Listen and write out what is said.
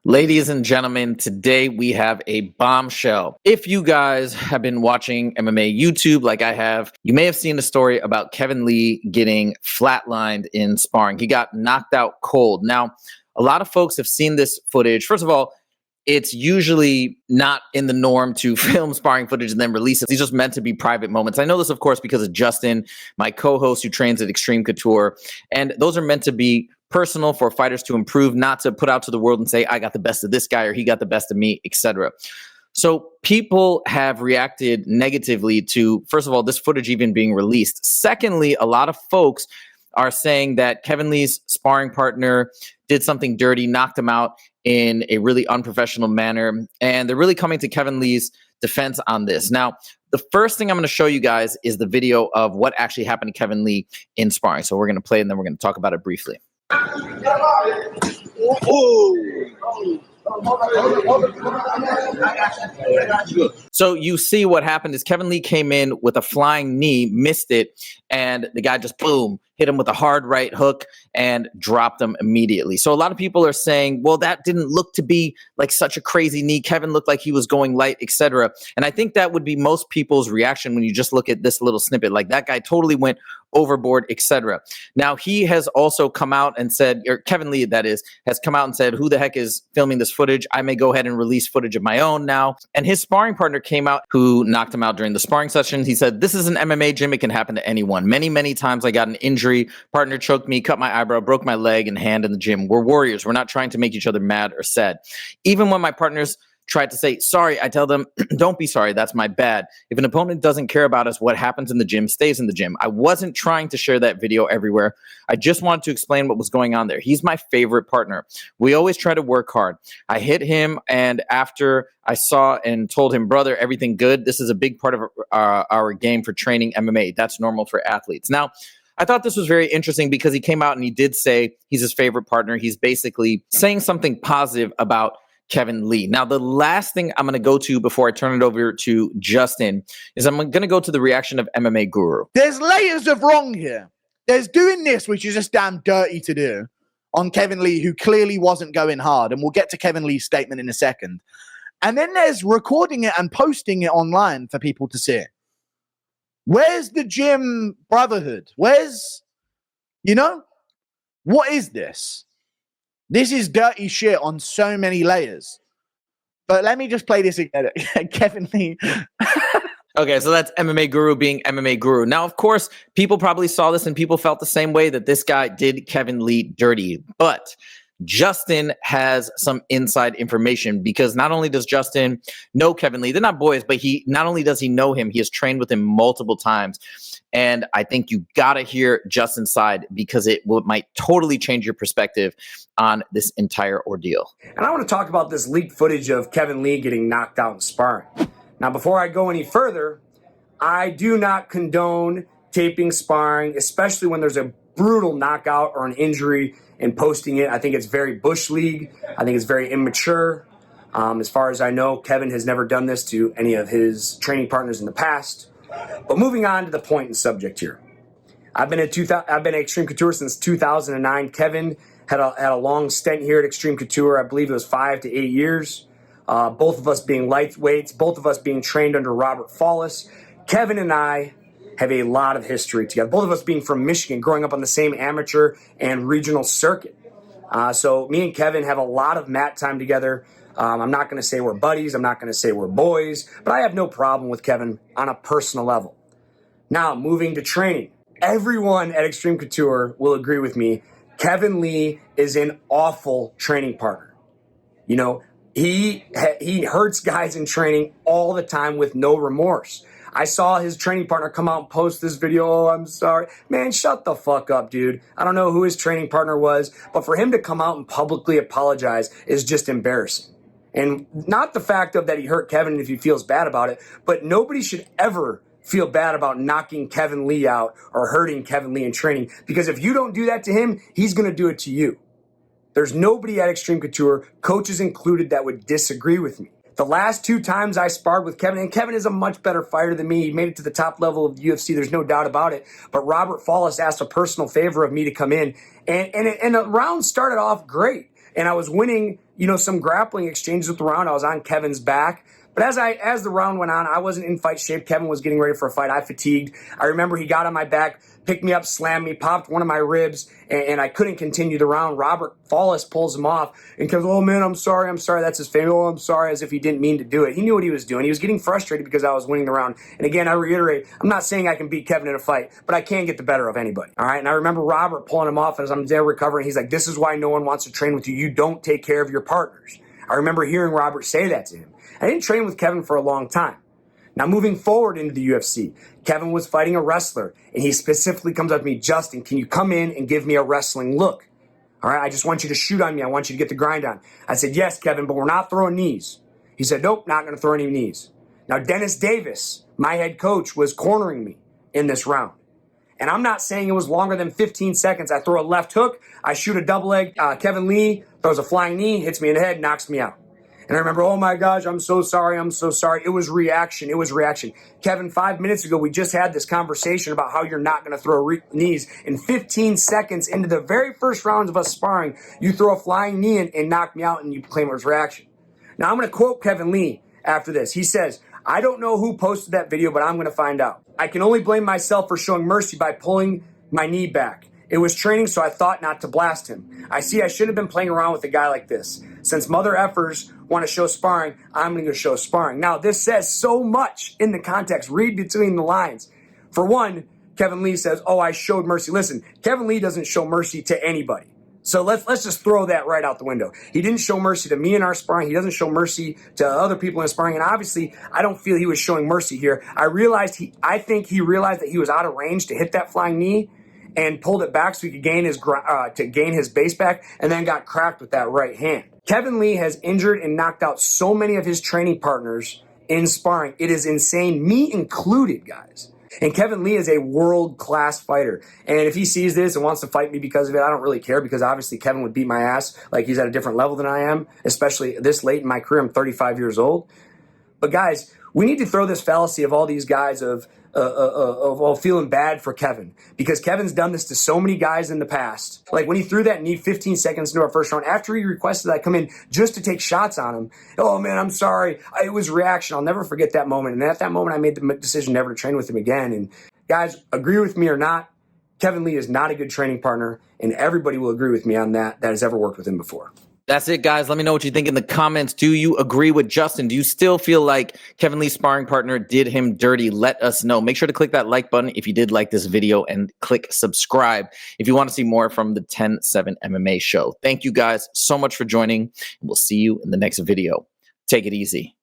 Ladies and gentlemen, today we have a bombshell. If you guys have been watching MMA YouTube like I have, you may have seen the story about Kevin Lee getting flatlined in sparring. He got knocked out cold. Now, a lot of folks have seen this footage. First of all, it's usually not in the norm to film sparring footage and then release it. These are just meant to be private moments. I know this, of course, because of Justin, my co-host who trains at Extreme Couture. And those are meant to be personal for fighters to improve, not to put out to the world and say, I got the best of this guy or he got the best of me, etc. So people have reacted negatively to, first of all, this footage even being released. Secondly, a lot of folks are saying that Kevin Lee's sparring partner did something dirty, knocked him out in a really unprofessional manner. And they're really coming to Kevin Lee's defense on this. Now, the first thing I'm going to show you guys is the video of what actually happened to Kevin Lee in sparring. So we're going to play it and then we're going to talk about it briefly. So you see what happened is Kevin Lee came in with a flying knee, missed it, and the guy just boom, hit him with a hard right hook and dropped him immediately. So a lot of people are saying, well, that didn't look to be like such a crazy knee. Kevin looked like he was going light, etc. And I think that would be most people's reaction when you just look at this little snippet. Like that guy totally went overboard, etc. Now he has also come out and said, or Kevin Lee, that is, has come out and said, who the heck is filming this footage? I may go ahead and release footage of my own now. And his sparring partner came out who knocked him out during the sparring session. He said, this is an MMA gym. It can happen to anyone. Many, many times I got an injury. Partner choked me, cut my eyebrow, broke my leg and hand in the gym. We're warriors. We're not trying to make each other mad or sad. Even when my partners tried to say sorry, I tell them, don't be sorry. That's my bad. If an opponent doesn't care about us, what happens in the gym stays in the gym. I wasn't trying to share that video everywhere. I just wanted to explain what was going on there. He's my favorite partner. We always try to work hard. I hit him, and after I saw and told him, brother, everything good. This is a big part of our game for training MMA. That's normal for athletes. Now, I thought this was very interesting because he came out and he did say he's his favorite partner. He's basically saying something positive about Kevin Lee. Now, the last thing I'm going to go to before I turn it over to Justin is I'm going to go to the reaction of MMA Guru. There's layers of wrong here. There's doing this, which is just damn dirty to do, on Kevin Lee, who clearly wasn't going hard. And we'll get to Kevin Lee's statement in a second. And then there's recording it and posting it online for people to see. Where's the gym brotherhood? Where's, what is this? This is dirty shit on so many layers. But let me just play this again. Kevin Lee. Okay, so that's MMA Guru being MMA Guru. Now, of course, people probably saw this and people felt the same way that this guy did Kevin Lee dirty. But Justin has some inside information because not only does Justin know Kevin Lee, they're not boys, but not only does he know him, he has trained with him multiple times. And I think you got to hear Justin's side because it might totally change your perspective on this entire ordeal. And I want to talk about this leaked footage of Kevin Lee getting knocked out in sparring. Now, before I go any further, I do not condone taping sparring, especially when there's a brutal knockout or an injury and posting it. I think it's very Bush League. I think it's very immature. As far as I know, Kevin has never done this to any of his training partners in the past. But moving on to the point and subject here. I've been at Extreme Couture since 2009. Kevin had a long stint here at Extreme Couture. I believe it was 5 to 8 years. Both of us being lightweights, both of us being trained under Robert Follis. Kevin and I have a lot of history together. Both of us being from Michigan, growing up on the same amateur and regional circuit. So me and Kevin have a lot of mat time together. I'm not going to say we're buddies. I'm not going to say we're boys. But I have no problem with Kevin on a personal level. Now, moving to training. Everyone at Extreme Couture will agree with me. Kevin Lee is an awful training partner. He hurts guys in training all the time with no remorse. I saw his training partner come out and post this video. Oh, I'm sorry. Man, shut the fuck up, dude. I don't know who his training partner was, but for him to come out and publicly apologize is just embarrassing. And not the fact of that he hurt Kevin if he feels bad about it, but nobody should ever feel bad about knocking Kevin Lee out or hurting Kevin Lee in training, because if you don't do that to him, he's going to do it to you. There's nobody at Extreme Couture, coaches included, that would disagree with me. The last 2 times I sparred with Kevin, and Kevin is a much better fighter than me. He made it to the top level of the UFC. There's no doubt about it. But Robert Follis asked a personal favor of me to come in, and the round started off great. and I was winning, some grappling exchanges with the round. I was on Kevin's back. But as the round went on, I wasn't in fight shape. Kevin was getting ready for a fight. I fatigued. I remember he got on my back, picked me up, slammed me, popped one of my ribs, and I couldn't continue the round. Robert Follis pulls him off, and Kevin's, oh man, I'm sorry. That's his family. Oh, I'm sorry, as if he didn't mean to do it. He knew what he was doing. He was getting frustrated because I was winning the round. And again, I reiterate, I'm not saying I can beat Kevin in a fight, but I can get the better of anybody. All right. And I remember Robert pulling him off as I'm there recovering. He's like, this is why no one wants to train with you. You don't take care of your partners. I remember hearing Robert say that to him. I didn't train with Kevin for a long time. Now, moving forward into the UFC, Kevin was fighting a wrestler, and he specifically comes up to me, Justin, can you come in and give me a wrestling look? All right, I just want you to shoot on me. I want you to get the grind on. I said, yes, Kevin, but we're not throwing knees. He said, nope, not going to throw any knees. Now, Dennis Davis, my head coach, was cornering me in this round. And I'm not saying it was longer than 15 seconds. I throw a left hook, I shoot a double leg. Kevin Lee throws a flying knee, hits me in the head, knocks me out. And I remember, oh my gosh, I'm so sorry. It was reaction. Kevin, 5 minutes ago, we just had this conversation about how you're not going to throw knees. And 15 seconds into the very first rounds of us sparring, you throw a flying knee and knock me out, and you claim it was reaction. Now, I'm going to quote Kevin Lee after this. He says, I don't know who posted that video, but I'm going to find out. I can only blame myself for showing mercy by pulling my knee back. It was training, so I thought not to blast him. I shouldn't have been playing around with a guy like this. Since mother effers want to show sparring, I'm going to show sparring. Now, this says so much in the context. Read between the lines. For one, Kevin Lee says, oh, I showed mercy. Listen, Kevin Lee doesn't show mercy to anybody. So let's just throw that right out the window. He didn't show mercy to me in our sparring. He doesn't show mercy to other people in sparring. And obviously, I don't feel he was showing mercy here. I think he realized that he was out of range to hit that flying knee and pulled it back so he could gain his base back, and then got cracked with that right hand. Kevin Lee has injured and knocked out so many of his training partners in sparring. It is insane, me included, guys. And Kevin Lee is a world-class fighter. And if he sees this and wants to fight me because of it, I don't really care, because obviously Kevin would beat my ass. Like, he's at a different level than I am, especially this late in my career. I'm 35 years old. But guys, we need to throw this fallacy of all these guys of feeling bad for Kevin, because Kevin's done this to so many guys in the past. Like when he threw that knee 15 seconds into our first round, after he requested that I come in just to take shots on him. Oh man, I'm sorry. It was reaction. I'll never forget that moment. And at that moment, I made the decision never to train with him again. And guys, agree with me or not, Kevin Lee is not a good training partner, and everybody will agree with me on that has ever worked with him before. That's it, guys. Let me know what you think in the comments. Do you agree with Justin? Do you still feel like Kevin Lee's sparring partner did him dirty? Let us know. Make sure to click that like button if you did like this video, and click subscribe if you want to see more from the 10-7 MMA show. Thank you guys so much for joining, and we'll see you in the next video. Take it easy.